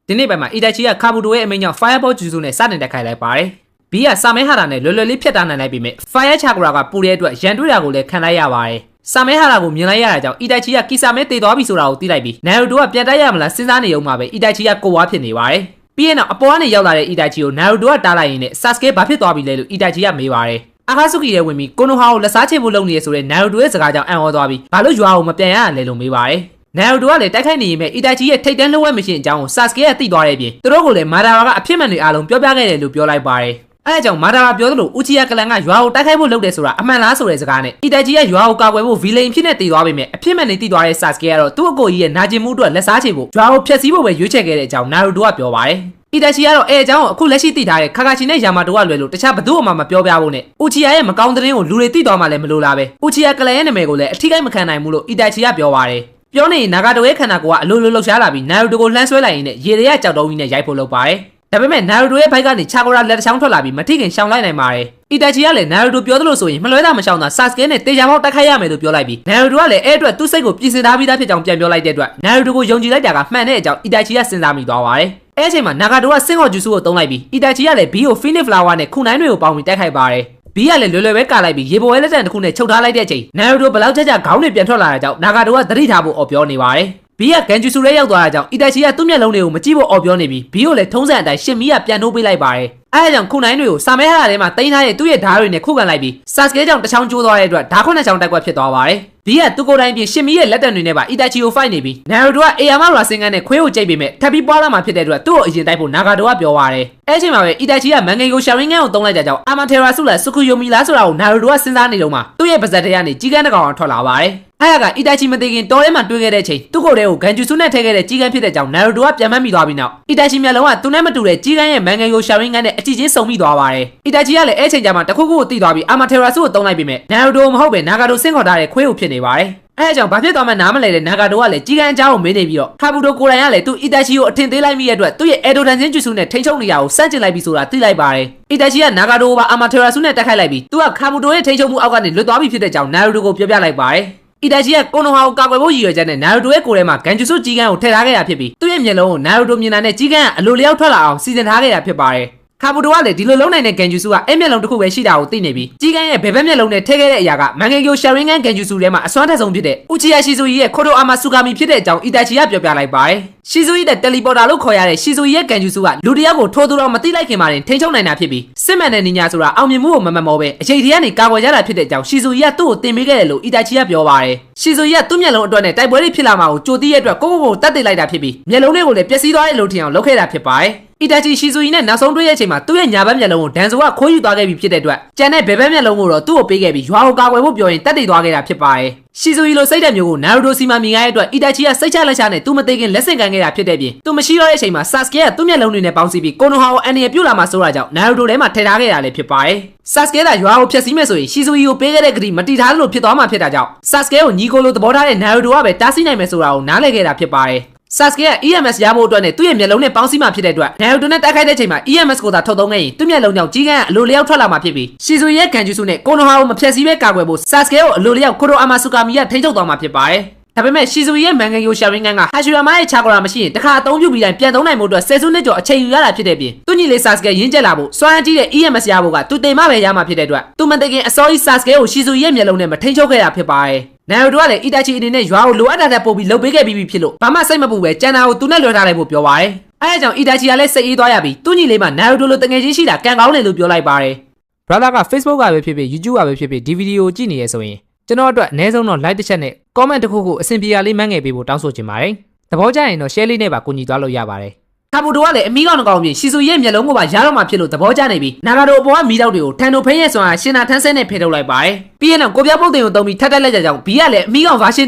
ဒီနေ့ပိုင်းမှာအီတာချီကခါဘူတိုရဲ့အမိန့်ကြောင့် Fireball ဂျူဆူနဲ့စတင်တက်ခိုက်လိုက်ပါတယ်။ဘီကစာမဲဟာတာနဲ့လွယ်လွယ်လေးဖြတ်တန်းနိုင်လိုက်ပြီးမြဲ Fire Chakra ကပူတဲ့အတွက်ရန်တွေ့တာကိုလည်းခံလိုက်ရပါတယ်။စာမဲဟာတာကိုမြင်လိုက်ရတာကြောင့်အီတာချီကကီစာမဲတည်သွားပြီဆိုတာကိုသိလိုက်ပြီးနာရူတိုကပြန်တိုက်ရမလားစဉ်းစားနေုံမှာပဲအီတာချီကကိုဝါဖြစ်နေပါတယ်။ပြီးရင်တော့အပေါ်ကနေရောက်လာတဲ့အီတာချီကိုနာရူတိုကတားလိုက်ရင်လည်း Sasuke ဘာဖြစ်သွားပြီလဲလို့အီတာချီကမေးပါတယ်။အာခါဆုကီရဲ့ဝင်ပြီးကိုနိုဟာကိုလက်စားချေဖို့လုပ်နေရဆိုတဲ့နာရူတိုရဲ့စကားကြောင့်အံ့ဩသွားပြီးဘာလို့ရွာကိုမပြန်ရရလဲလို့မေးပါတယ်။နာရူတိုကလည်းတိုက်ခိုက်နေရင်ပဲအီတာချီရဲ့ထိတ်တန်းလှုပ်ဝက်မရှင်အကြောင်းကို Sasuke ကသိသွားတဲ့အပြင်သူတို့ကလည်းမာဒါရာကအဖြစ်မှန်တွေအားလုံးပြောပြခဲ့တယ်လို့ပြောလိုက်ပါတယ်။အဲအကြောင်းမာဒါရာပြောသလိုဦးချီယာကလန်ကရွာကိုတိုက်ခိုက်ဖို့လုပ်တယ်ဆိုတာအမှန်လားဆိုတဲ့စကားနဲ့အီတာချီကရွာကိုကာကွယ်ဖို့ဗီလိန်ဖြစ်နေတည်သွားပေမဲ့အဖြစ်မှန်တွေတည်သွားတဲ့ Sasuke ကတော့သူ့အကိုကြီးရဲ့နာကျင်မှုအတွက်လက်စားချေဖို့ရွာကိုဖျက်ဆီးဖို့ပဲရွေးချယ်ခဲ့တဲ့အကြောင်းနာရူတိုကပြောပါတယ်။အီတာချီကတော့အဲအကြောင်းကိုအခုလက်ရှိသိထားတဲ့ခါခါချီနဲ့ယာမာတိုကလွယ်လို့တခြားဘသူ့အမှမပြောပြဖို့နဲ့ဦးချီယာရဲ့မကောင်းတဲ့သတင်းကိုလူတွေသိသွားမှလည်းမလိုလားပဲဦးချီယာကလန်ရဲ့နာမည်ကိုလည်းအထီးကိမခံနိုင်ဘူးလို့အီတာချီကပြောပါတယ်။ပြောနေရင်နာဂါတိုရဲ့ခန္ဓာကိုယ်ကအလိုလိုလှုပ်ရှားလာပြီးနာရူတိုကိုလှမ်းဆွဲလိုက်ရင်ရေတွေကကြောက်တုံးကြီးနဲ့ရိုက်ဖို့လုပ်ပါတယ်။ဒါပေမဲ့နာရူတိုရဲ့ဘိုက်ကနေချာကိုရာလက်တစ်ချောင်းထွက်လာပြီးမထိခင်ရှောင်လိုက်နိုင်ပါတယ်။အီတာချီကလည်းနာရူတိုပြောသလိုဆိုရင်မလွဲတာမရှောင်တာ Sasuke နဲ့တေချာမောက်တိုက်ခိုက်ရမယ်လို့ပြောလိုက်ပြီးနာရူတိုကလည်းအဲ့အတွက်သူ့စိတ်ကိုပြင်ဆင်ထားပြီးသားဖြစ်ကြောင်းပြန်ပြောလိုက်တဲ့အတွက်နာရူတိုကိုယုံကြည်လိုက်တာကမှန်တဲ့အကြောင်းအီတာချီကစဉ်းစားမိသွားပါတယ်။အဲ့အချိန်မှာနာဂါတိုကစင်ဟော်ဂျူဆူကိုတုံးလိုက်ပြီးအီတာချီကလည်းဘီကို Phoenix Flower နဲ့ခုနိုင်တွေကိုပေါင်းပြီးတိုက်ခိုက်ပါတယ်။ဘီကလည်းလွယ်လွယ်ပဲကာလိုက်ပြီးရေပေါ်ဝဲလက်တံတစ်ခုနဲ့ချုပ်ထားလိုက်တဲ့အချိန်နာရူတိုဘလောက်ကြကြခေါင်းတွေပြန်ထွက်လာတဲ့ကြောင့်နာဂါတိုကသတိထားဖို့အော်ပြောနေပါတယ်။ဘီကဂန်ဂျူဆူရဲရောက်သွားတာကြောင့်အီတာချီကသူ့မျက်လုံးတွေကိုမကြည့်ဖို့အော်ပြောနေပြီးဘီကိုလည်းထုံးစံအတိုင်းရှင်မီကပြန်ထိုးပေးလိုက်ပါတယ်။အဲဒါကြောင့်ခုနိုင်တွေကိုစာမဲဟာထဲမှာတင်ထားတဲ့သူ့ရဲ့ဓာတ်တွေနဲ့ခုခံလိုက်ပြီး Sasuke ကြောင့်တစ်ချောင်းကျိုးသွားတဲ့အတွက်ဓာတ်ခုနှစ်ချောင်းတိုက်ကွက်ဖြစ်သွားပါတယ်။ဘီကသူ့ကိုယ်တိုင်ပြင်ရှင်မီရဲ့လက်တံတွေနဲ့ပါအီတာချီကို fight နေပြီးနာရူတိုကအေယာမရာစင်ကန်နဲ့ခွေးကိုကြိတ်ပေမဲ့ထပ်ပြီးပွားလာမှဖြစ်တဲ့အတွက်သူ့ကိုအရင်တိုက်ဖို့နာဂါတိုကပြောပါတယ်။အဲအချိန်မှာပဲအီတာချီကမန်ငယ်ကိုရှာရင်းကန်ကိုတုံးလိုက်ကြကြောင်းအာမာထေရာဆုလားဆူကူယိုမီလားဆိုတာကိုနာရူတိုကစဉ်းစားနေတော့မှသူ့ရဲ့ပါဇက်ထဲကနေကြီးကန်းတစ်ကောင်ထွက်လာပါတယ်။အဲ့ဒါကအီတာချီမသိခင်တော်ထဲမှာတွေ့ခဲ့တဲ့အချိန်သူ့ကိုယ်ထဲကိုဂန်ဂျူဆူနဲ့ထည့်ခဲ့တဲ့ကြီးကန်းဖြစ်တဲ့ကြောင့်နာရူတိုကပြန်မှတ်မိသွားပြီးနောက်အီတာချီမျက်လုံးကသူနဲ့မတူတဲ့ကြီးကန်းရဲ့မန်ငယ်ကိုရှာရင်းကန်နဲ့အကြည့်ချင်းစုံမိသွားပါတယ်။အီတာချီကလည်းအဲ့ချိန်ကျမှတခုခုကိုသိသွားပြီးအာမာထေရာဆုကိုတုံးလိုက်ပြီးမြဲနာရူတိုမဟုတ်ပဲနာဂါတိုဆင့်ခေါ်ထားတဲ့ခွေးကိုဖြစ်နေပါတယ်။အဲအကြောင်းဘာဖြစ်သွားမှနားမလဲတဲ့နာဂါတိုကလည်းကြီးကန်းအကြောင်းကိုမေးနေပြီးတော့ခါဘူတိုကိုယ်တိုင်ကလည်းသူ့အီတာချီကိုအထင်သေးလိုက်မိတဲ့အတွက်သူ့ရဲ့အေဒိုဒန်ချင်းဂျူဆူနဲ့ထိန်းချုပ်နေရကိုစန့်ကျင်လိုက်ပြီးဆိုတာသိလိုက်ပါတယ်။အီတာချီကနာဂါတိုကိုပါအာမာထေရာဆုနဲ့တက်ခိုက်လိုက်ပြီးသူကခါဘူတိုရဲ့ထိန်းချုပ်မှုအောက်ကနေလွတ်သွားပြီဖြစ်တဲ့ကြောင်းနာရူတိုကိုပြောပြလိုက်ပါတယ်။အီတာချီကကိုနိုဟာကိုကာကွယ်ဖို့ရည်ရွယ်ချက်နဲ့နာရူတိုရဲ့ကိုယ်ထဲမှာဂန်ဂျူဆူကြီးကန်းကိုထည့်ထားခဲ့တာဖြစ်ပြီးသူ့ရဲ့မျက်လုံးကိုနာရူတိုမြင်တာနဲ့ကြီးကန်းကအလိုလျောက်ထွက်လာအောင်စီစဉ်ထားခဲ့တာဖြစ်ပါတယ်။ခါဘူတိုကလည်းဒီလိုလုံးနိုင်တဲ့ဂန်ဂျူဆူကအဲ့မျက်လုံးတစ်ခုပဲရှိတာကိုသိနေပြီးကြီးကန်းရဲ့ဘယ်ဘက်မျက်လုံးနဲ့ထည့်ခဲ့တဲ့အရာကမန်ငယ်ကျိုရှာရင်းကန်ဂန်ဂျူဆူထဲမှာအစွမ်းထက်ဆုံးဖြစ်တဲ့ဥချီယာရှီဇူရီရဲ့ခိုတိုအာမာဆူဂါမီဖြစ်တဲ့အကြောင်းအီတာချီကပြောပြလိုက်ပါတယ်။ရှီဇူရီတဲ့တယ်လီပေါ်တာလို့ခေါ်ရတဲ့ရှီဇူရီရဲ့ဂန်ဂျူဆူကလူတစ်ယောက်ကိုထိုးသူတော့မသိလိုက်ခင်မှာတင်ထိန်းချုပ်နိုင်တာဖြစ်ပြီးစစ်မှန်တဲ့နင်ညာဆိုတာအောင်မြင်မှုကိုမမမောပဲအချိန်တည်းကနေကာကွယ်ကြတာဖြစ်တဲ့အကြောင်းရှီဇူရီကသူ့ကိုတင်ပေးခဲ့တယ်လို့အီတာချီကပြောပါတယ်။ရှီဇူရီကသူ့မျက်လုံးအတွက်နဲ့တိုက်ပွဲတွေဖြစ်လာမှာကိုကြိုသိရတဲ့အတွက်ကိုတတ်သိလိုက်တာဖြစ်ပြီးမျက်လုံးတွေကိုလည်းပျက်စီးသွားတဲ့လို့ထင်အောင်လုပ်ခဲ့တာဖြစ်ပါတယ်။အီတာချီရှီဇူရီနဲ့နောက်ဆုံးတွေ့တဲ့အချိန်မှာသူ့ရဲ့ညာဘက်မျက်လုံးကိုဒန်ဆိုကခိုးယူသွားခဲ့ပြီးဖြစ်တဲ့အတွက်ကျန်တဲ့ဘယ်ဘက်မျက်လုံးကိုတော့သူ့ကိုပေးခဲ့ပြီးရွာကိုကာကွယ်ဖို့ပြောရင်တတ်သိသွားခဲ့တာဖြစ်ပါတယ်။ရှီဇူရီလိုစိတ်ဓာတ်မျိုးကိုနာရူတိုစီမာမြင်ရတဲ့အတွက်အီတာချီကစိတ်ချလက်ချနဲ့သူမသိခင်လက်ဆင့်ကန်ခဲ့တာဖြစ်တဲ့ပြင်သူမရှိတော့တဲ့အချိန်မှာ Sasuke ကသူ့မျက်လုံးတွေနဲ့ပေါင်းစည်းပြီးကိုနိုဟာကိုအန်နီရပြုတ်လာမှဆိုတာကြောင့်နာရူတိုထဲမှာထည့်ထားခဲ့တာလည်းဖြစ်ပါတယ်။ Sasuke ကရွာကိုဖျက်ဆီးမယ်ဆိုရင်ရှီဇူရီကိုပေးခဲ့တဲ့ဂရီမတီထားလို့ဖြစ်သွားမှဖြစ်တာကြောင့် Sasuke ကိုညီကိုလိုသဘောထားတဲ့နာရူတိုကပဲတားဆီးနိုင်မယ်ဆိုတာကိုနားလည်ခဲ့တာဖြစ်ပါတယ်။ Sasuke က EMS ရဖို့အတွက်နဲ့သူ့ရဲ့မျက်လုံးနဲ့ပေါင်းစည်းမှဖြစ်တဲ့အတွက်နာရူတိုနဲ့တိုက်ခိုက်တဲ့အချိန်မှာ EMS ကိုသာထုတ်သုံးခဲ့ရင်သူ့မျက်လုံးကြောင့်ကြီးကန်းအလိုလျောက်ထွက်လာမှာဖြစ်ပြီးရှီဇူရီရဲ့ဂန်ဂျူဆူနဲ့ကိုနိုဟာကိုမဖျက်ဆီးဘဲကာကွယ်ဖို့ Sasuke ကိုအလိုလျောက်ခိုတိုအာမာဆူဂါမီကထိန်းချုပ်သွားမှာဖြစ်ပါတယ်။ဒါပေမဲ့ရှီဇူရီရဲ့မန်ငယ်ယိုရှာရင်းကန်ကဟာရှူယာမာရဲ့ချာကိုရာမရှိရင်တခါအသုံးပြုပြီးတိုင်းပြန်သုံးနိုင်မှုအတွက်ဆယ်စုနှစ်ကျော်အချိန်ယူရတာဖြစ်တဲ့ပြင်သူညီလေး Sasuke ရင်းကျက်လာဖို့စွမ်းအားကြီးတဲ့ EMS ရဖို့ကသူတိမ်မပဲရမှာဖြစ်တဲ့အတွက်သူမသိခင်အစောကြီး Sasuke ကိုရှီဇူရီရဲ့မျက်လုံးနဲ့မထိန်းချုပ်ခဲ့တာဖြစ်ပါတယ်။နာရူတိုကလည်းအီတာချီအနေနဲ့ရွာကိုလိုအပ်တာတဲ့ပို့ပြီးလုပ်ပေးခဲ့ပြီးဖြစ်လို့ဘာမှစိတ်မပူပဲကျန်တာကိုသူနဲ့လွှဲထားလိုက်ဖို့ပြောပါတယ်။အဲဒါကြောင့်အီတာချီကလည်းစိတ်အေးသွားရပြီးသူညီလေးမှနာရူတိုလိုတငယ်ချင်းရှိတာကံကောင်းတယ်လို့ပြောလိုက်ပါတယ်။ Brother က Facebook ကပဲဖြစ်ဖြစ် YouTube ကပဲဖြစ်ဖြစ်ဒီဗီဒီယိုကြည့်နေရဆိုရင်ကျွန်တော်အတွက်အနည်းဆုံးတော့ like တစ်ချက်နဲ့ comment တစ်ခုခုအဆင်ပြေရလေးမှန်းငယ်ပေးဖို့တောင်းဆိုချင်ပါတယ်။သဘောကျရင်တော့ share လေးနဲ့ပါကူညီသွားလို့ရပါတယ်။ခါဘူတိုကလည်းအမီးကောင်ကောင်ပြင်ရှီဇူရဲ့မျက်လုံးကိုပါရတော့မှဖြစ်လို့သဘောကျနေပြီးနာဂါတိုအပေါ်ကမီးတောက်တွေကိုထန်တိုဖိန်းရဲ့စွမ်းအားရှင်နာထန်းဆဲနဲ့ဖယ်ထုတ်လိုက်ပါတယ်။ပြီးရင်တော့ကိုပြပုတ်တင်ကိုတုံးပြီးထပ်တက်လိုက်ကြကြောင်ဘီကလည်းအမီးကောင် version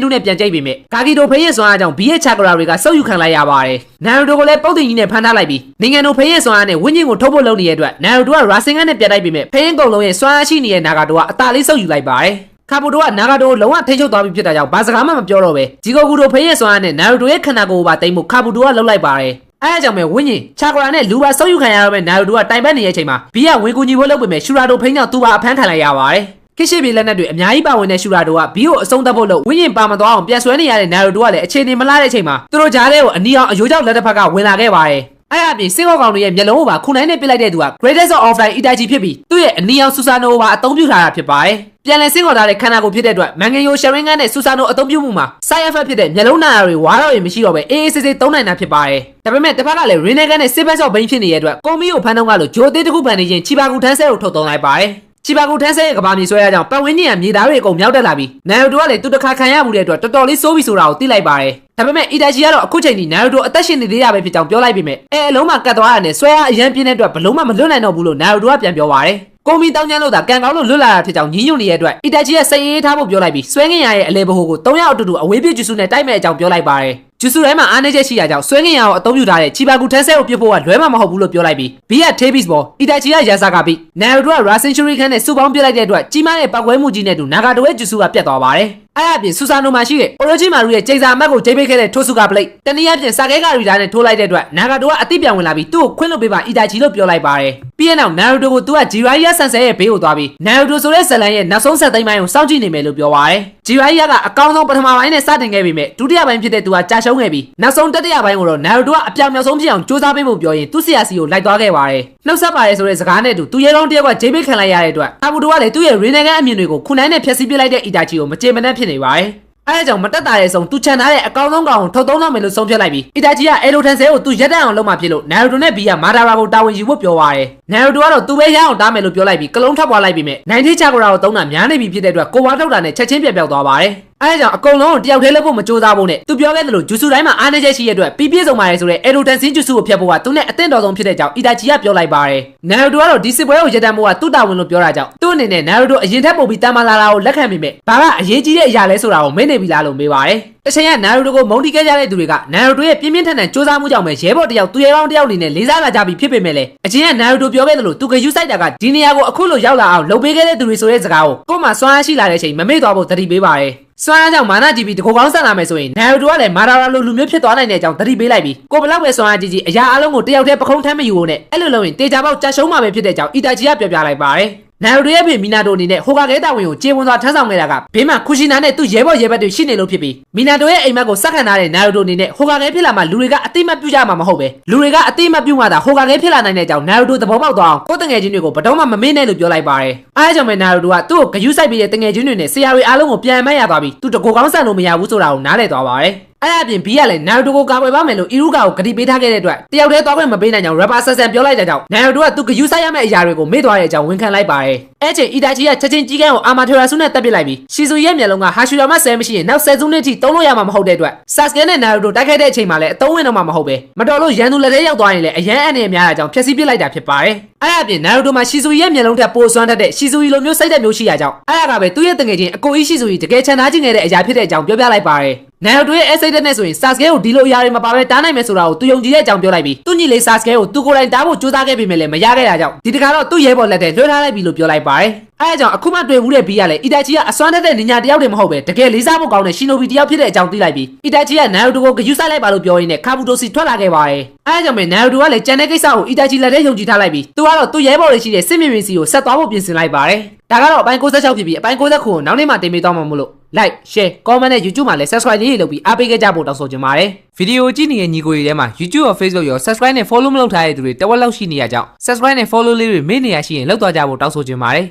2နဲ့ပြန်ကြိတ်ပေမဲ့ဂါဂီတိုဖိန်းရဲ့စွမ်းအားကြောင့်ဘီရဲ့ချာကရာတွေကစုပ်ယူခံလိုက်ရပါတယ်။နာရူတိုကလည်းပုတ်တင်ကြီးနဲ့ဖမ်းထားလိုက်ပြီးနိုင်ငံတော်ဖိန်းရဲ့စွမ်းအားနဲ့ဝင်းကျင်ကိုထုတ်ဖို့လုပ်နေတဲ့အတွက်နာရူတိုကရာစင်ကန်နဲ့ပြန်တိုက်ပေမဲ့ဖိန်းကုံလုံးရဲ့စွမ်းအားရှိနေတဲ့နာဂါတိုကအသာလေးစုပ်ယူလိုက်ပါတယ်။ခါဘူတိုကနာဂါတိုလုံးဝထိန်းချုပ်သွားပြီဖြစ်တာကြောင့်ဘာစကားမှမပြောတော့ပဲဂျီဂိုဂူတိုဖိန်းရဲ့စွမ်းအားနဲ့နာရူတိုရဲ့ခန္ဓာကိုယ်ကိုပါတိမ်ဖို့ခါဘူတိုကလှုပ်လိုက်ပါတယ်။အဲအကြောင်းပဲဝင်းကျင်ချာကရာနဲ့လူပါဆုပ်ယူခံရတော့မဲ့နာရူတိုကတိုင်ပတ်နေတဲ့အချိန်မှာဘီကဝင်ကူညီဖို့လုပ်ပေမဲ့ရှူရာတိုဖိန်းကြောင့်သူပါအဖမ်းခံလိုက်ရပါတယ်။ ခေရှိပြည်လက်နက်တွေအများကြီးပါဝင်တဲ့ရှူရာတို့ကဘီကိုအဆုံးသတ်ဖို့လို့ဝင်းရင်ပါမသွားအောင်ပြန်ဆွဲနေရတဲ့နာရိုတိုကလည်းအခြေအနေမလားတဲ့အချိန်မှာသူတို့ကြားထဲကိုအနီအောင်အယိုးကြောက်လက်တစ်ဖက်ကဝင်လာခဲ့ပါတယ်အဲ့အပြင်စင်ကောက်ကောင်တွေရဲ့မျက်လုံးကိုပါခုနိုင်နဲ့ပစ်လိုက်တဲ့သူက Greatest of Offline အီတာချီဖြစ်ပြီးသူ့ရဲ့အနီအောင်ဆူဆာနိုကိုပါအသုံးပြုထားတာဖြစ်ပါတယ်ပြန်လည်စင်ကောက်ထားတဲ့ခန္ဓာကိုယ်ဖြစ်တဲ့အတွက်မန်ဂင်ယိုရှရင်ဂန်နဲ့ဆူဆာနိုအသုံးပြုမှုမှာ side effect ဖြစ်တဲ့မျက်လုံးနာတွေဝါတော့ရင်မရှိတော့ပဲအေးအေးဆေးဆေးသုံးနိုင်တာဖြစ်ပါတယ်ဒါပေမဲ့တစ်ဖက်ကလည်း Renegan နဲ့ Silver Shot ဘိန်းဖြစ်နေတဲ့အတွက်ကုံမီကိုဖန်တုံးကလို့ဂျိုသေးတစ်ခုဖန်နေချင်းချီပါကူထန်းဆဲကိုထုတ်သုံးလိုက်ပါတယ်ချီပါကူထန်းဆဲရဲ့ကဘာမြေဆွဲရကြောင်းပတ်ဝန်းကျင်ကမြေသားတွေအကုန်မြောက်တက်လာပြီးနာရိုတိုကလည်းသူတစ်ခါခံရမှုတဲ့အတွက်တော်တော်လေးစိုးပြီးဆိုတာကိုသိလိုက်ပါတယ်ဒါပေမဲ့အီတာချီကတော့အခုချိန်ထိနာရိုတိုအသက်ရှင်နေသေးတာပဲဖြစ်ကြောင်းပြောလိုက်ပြီးမြဲအလုံးမှာကတ်သွားရတယ်ဆွဲရအရန်ပြင်းတဲ့အတွက်ဘလုံးမလွတ်နိုင်တော့ဘူးလို့နာရိုတိုကပြန်ပြောပါတယ်ကုံမီတောင်းချမ်းလို့သာကန်ကောင်းလို့လွတ်လာတာဖြစ်ကြောင်းညှိညွတ်နေတဲ့အတွက်အီတာချီရဲ့စိတ်အေးထားဖို့ပြောလိုက်ပြီးဆွဲငင်ရရဲ့အလဲဘဟုကို3ယောက်အတူတူအဝေးပြဂျူဆူနဲ့တိုက်မဲ့အကြောင်းပြောလိုက်ပါတယ်ဂျူဆူထဲမှာအားနည်းချက်ရှိတာကြောင့်ဆွဲငင်ရကိုအသုံးပြုထားတဲ့ချီပါကူထန်းဆဲကိုပြစ်ဖို့ကလွဲမှာမဟုတ်ဘူးလို့ပြောလိုက်ပြီးဘီကထေးဘစ်ဘောအီတာချီကရာဇာကပြီးနာရိုတိုကရာဆင်ချူရီခန်းနဲ့စုပေါင်းပြလိုက်တဲ့အတွက်ကြီးမားတဲ့ပောက်ကွဲမှုကြီးနဲ့တူနာဂါတိုရဲ့ဂျူဆူကပြတ်သွားပါတယ်အဲ့အပြင်ဆူဆာနိုမှာရှိတဲ့အိုရိုဂျီမာရူရဲ့ဂျိန်စာအမတ်ကိုဂျိပိတ်ခဲ့တဲ့ထိုဆူကာပလိတ်တနည်းအားဖြင့်စာကဲကရီတာနဲ့ထိုးလိုက်တဲ့အတွက်နာဂါတိုကအသိပြန်ဝင်လာပြီးသူ့ကိုခွင့်လွှတ်ပေးပါအီတာချီလို့ပြောလိုက်ပါတယ်ပြီးရင်နောက်နာရိုတိုကိုသူကဂျီရိုင်ယာဆန်ဆဲရဲ့ဘေးကိုသွားပြီးနာရိုတိုဆိုတဲ့ဇလန်ရဲ့နောက်ဆုံးဆက်သိမ်းပိုင်းကိုစောင့်ကြည့်နေမယ်လို့ပြောပါတယ်ဂျီရိုင်ယာကအကောင်းဆုံးပထမပိုင်းနဲ့စတင်ခဲ့ပြီးမြဲဒုတိယပိုင်းဖြစ်တဲ့သူကကြာရှုံးခဲ့ပြီးနောက်ဆုံးတတိယပိုင်းကိုတော့နာရိုတိုကအပြောင်မြောက်ဆုံးဖြစ်အောင်စူးစမ်းပေးဖို့ပြောရင်သူ့ဆရာစီကိုလိုက်သွားခဲ့ပါတယ်နှုတ်ဆက်ပါတယ်ဆိုတဲ့စကားနဲ့တူသူရဲကောင်းတယောက်ကဂျိပိတ်ခံလိုက်ရတဲ့အတွက်ကာဘူတိုကလည်းသူ့ရဲ့ရီနေဂန်အမြင်တွေကိုခုနိုင်နဲ့ဖျက်ဆီးပစ်လိုက်တဲ့အီတာချီကိုမကြေမနက်ဖြစ်နေပါတယ်အဲအကြောင်းမတက်တာရဲ့ဆုံးသူချန်ထားတဲ့အကောင်းဆုံးကောင်ကိုထုတ်သုံးတော့မယ်လို့ဆုံးဖြတ်လိုက်ပြီးအီတာချီကအဲလိုထန်ဆဲကိုသူရက်တန့်အောင်လုပ်မှဖြစ်လို့နာရိုတိုနဲ့ဘီကမာဒါရာကိုတာဝန်ယူဖို့ပြောပါတယ်နာရိုတိုကတော့သူပဲရအောင်တားမယ်လို့ပြောလိုက်ပြီးကလုံးထပ်ပွားလိုက်ပြီးမြဲနိုင်သေးချာကိုရာကိုသုံးတာများနေပြီဖြစ်တဲ့အတွက်ကိုဝါထုတ်တာနဲ့ချက်ချင်းပြတ်ပြောက်သွားပါတယ်အဲကြောင့်အကုန်လုံးကိုတယောက်တည်းလုပ်ဖို့မကြိုးစားဖို့နဲ့သူပြောခဲ့သလိုဂျူဆူတိုင်းမှာအားနည်းချက်ရှိရတဲ့အတွက်ပြည့်စုံပါတယ်ဆိုတဲ့အဲရိုတန်စင်းဂျူဆူကိုဖျက်ဖို့ကသူနဲ့အသင့်တော်ဆုံးဖြစ်တဲ့ကြောင့်အီတာချီကပြောလိုက်ပါတယ်နာရိုတိုကတော့ဒီစစ်ပွဲကိုရပ်တန့်ဖို့ကသူ့တာဝန်လို့ပြောတာကြောင့်သူ့အနေနဲ့နာရိုတိုအရင်ထက်ပိုပြီးတန်မာလာတာကိုလက်ခံမိမယ်ဘာကအရေးကြီးတဲ့အရာလဲဆိုတာကိုမင်းနေပြီလားလို့မေးပါတယ်တချိန်ကနာရိုတိုကိုမုန်းတီးခဲ့ကြတဲ့သူတွေကနာရိုတိုရဲ့ပြင်းပြင်းထန်ထန်စူးစမ်းမှုကြောင့်ပဲရဲဘော်တယောက်သူရဲကောင်းတယောက်အနေနဲ့လေးစားလာကြပြီးဖြစ်ပေမဲ့လည်းအချင်းကနာရိုတိုပြောခဲ့သလိုသူကယူဆိုင်တာကဒီနေရာကိုအခုလိုရောက်လာအောင်လုပ်ပေးခဲ့တဲ့သူတွေဆိုတဲ့စကားကိုကို့မှာစွမ်းအားရှိလာတဲ့အချိန်မမေ့သွားဖို့သတိပေးပါတယ်စွမ်းအားကြောင့်မာနာကြည့်ပြီးတကူကောင်းဆက်လာမယ်ဆိုရင်နာရိုတိုကလည်းမာဒါရာလိုလူမျိုးဖြစ်သွားနိုင်တဲ့အကြောင်းသတိပေးလိုက်ပြီးကိုဘလောက်ပဲစွမ်းအားကြီးကြီးအရာအလုံးကိုတယောက်တည်းပခုံးထမ်းမယူဖို့နဲ့အဲ့လိုလုပ်ရင်တေချာပေါက်ကြာရှုံးမှာပဲဖြစ်တဲ့အကြောင်းအီတာချီကပြောပြလိုက်ပါတယ်နာရိုတိုရဲ့ဖေမီနာတိုအနေနဲ့ဟိုကာကဲတာဝန်ကိုကျေပွန်စွာထမ်းဆောင်ခဲ့တာကဘေးမှာကူရှီနာနဲ့သူ့ရဲဘော်ရဲဘက်တွေရှိနေလို့ဖြစ်ပြီးမီနာတိုရဲ့အိမ်မက်ကိုစက်ခံထားတဲ့နာရိုတိုအနေနဲ့ဟိုကာကဲဖြစ်လာမှလူတွေကအတိမတ်ပြုကြမှာမဟုတ်ပဲလူတွေကအတိမတ်ပြုမှသာဟိုကာကဲဖြစ်လာနိုင်တဲ့အကြောင်းနာရိုတိုသဘောပေါက်သွားအောင်ကိုတငယ်ချင်းတွေကိုဘတော်မှမမေ့နဲ့လို့ပြောလိုက်ပါတယ်အားကြောင့်ပဲနာရိုတိုကသူ့ကိုဂယုစိုက်ပြီးတဲ့တငယ်ချင်းတွေနဲ့ဆရာတွေအားလုံးကိုပြန်အမတ်ရသွားပြီးသူတကူကောင်းဆန်လို့မရဘူးဆိုတာကိုနားလည်သွားပါတယ်အဲ့အပြင်ဘီကလည်းနာရိုတိုကိုကာကွယ်ပါမယ်လို့အီရူကာကိုဂတိပေးထားခဲ့တဲ့အတွက်တယောက်တည်းသွားခွင့်မပေးနိုင်ကြောင်းရပါဆန်ဆန်ပြောလိုက်တဲ့ကြောင့်နာရိုတိုကသူဂယုဆိုင်ရမယ့်အရာတွေကိုမေ့သွားတဲ့အကြောင်းဝန်ခံလိုက်ပါတယ်အဲ့ချိန်အီတာချီကချက်ချင်းကြီးကန်းကိုအာမာထေရာဆုနဲ့တက်ပစ်လိုက်ပြီးရှီဇူရဲ့မျက်လုံးကဟာရှူယာမဆဲမရှိရင်နောက်10စုနှစ်ထိသုံးလို့ရမှာမဟုတ်တဲ့အတွက်ဆာစကဲနဲ့နာရိုတိုတိုက်ခိုက်တဲ့အချိန်မှာလည်းအသုံးဝင်တော့မှာမဟုတ်ပဲမတော်လို့ရန်သူလက်ထဲရောက်သွားရင်လည်းအရန်အန်ရများတဲ့အကြောင်းဖျက်ဆီးပစ်လိုက်တာဖြစ်ပါတယ်အဲ့အပြင်နာရိုတိုမှာရှီဇူရဲ့မျက်လုံးထက်ပိုစွမ်းတတ်တဲ့ရှီဇူလိုမျိုးစိတ်သက်မျိုးရှိရကြောင်းအဲ့ဒါကပဲသူ့ရဲ့တငယ်ချင်းအကိုကြီးရှီဇူတကယ်ချန်သားခြင်းခဲ့တဲ့အရာဖြစ်တဲ့အကြောင်းပြောပြလိုက်ပါတယ်နာရိုတိုရဲ့အစိတ်သက်နဲ့ဆိုရင်ဆာစကဲကိုဒီလိုအရာတွေမပါဘဲတားနိုင်မယ်ဆိုတာကိုသူယုံကြည်တဲ့အကြောင်းပြောလိုက်ပြီးသူ့ညီလေးဆာစကဲကိုသူကိုယ်တိုင်တားဖို့ကြိုးစားခဲ့ပေမဲ့လည်းမရခဲ့တာကြောင့်ဒီတခါတော့သူ့ရဲဘော်လက်ထဲလွှဲထားလိုက်ပြီလို့ပြောလိုက်ပါတယ်အဲအကြောင်းအခုမှတွေ့ဘူးတဲ့ဘီကလည်းအီတာချီကအစွမ်းတတ်တဲ့နင်ညာတယောက်တည်းမဟုတ်ပဲတကယ်လေးစားဖို့ကောင်းတဲ့ရှီနိုဘီတယောက်ဖြစ်တဲ့အကြောင်းသိလိုက်ပြီးအီတာချီကနာရိုတိုကိုဂယုဆိုင်လိုက်ပါလို့ပြောရင်းနဲ့ကာဘူတိုစီထွက်လာခဲ့ပါတယ်အဲအကြောင်းပဲနာရိုတိုကလည်းကြံတဲ့ကိစ္စကိုအီတာချီလက်ထဲယုံကြည်ထားလိုက်ပြီးသူကတော့သူ့ရဲဘော်တွေရှိတဲ့စစ်မြေပြင်စီကိုဆက်သွားဖို့ပြင်ဆင်လိုက်ပါတယ်ဒါကတော့အပိုင်း66ဖြစ်ပြီးအပိုင်း69ကိုနောက်နေ့မှတင်ပေးသွားမှာမို့လို့ like share comment နဲ့ YouTube မှာလည်း subscribe လေးလုပ်ပြီးအားပေးကြဖို့တောင်းဆိုချင်ပါတယ်ဗီဒီယိုကြည့်နေတဲ့ညီကိုတွေထဲမှာ YouTube ရော Facebook ရော subscribe နဲ့ follow မလုပ်ထားတဲ့သူတွေတဝက်လောက်ရှိနေရကြောင်း subscribe နဲ့ follow လေးတွေမေ့နေရရှိရင်လောက်သွားကြဖို့တောင်းဆိုချင်ပါတယ်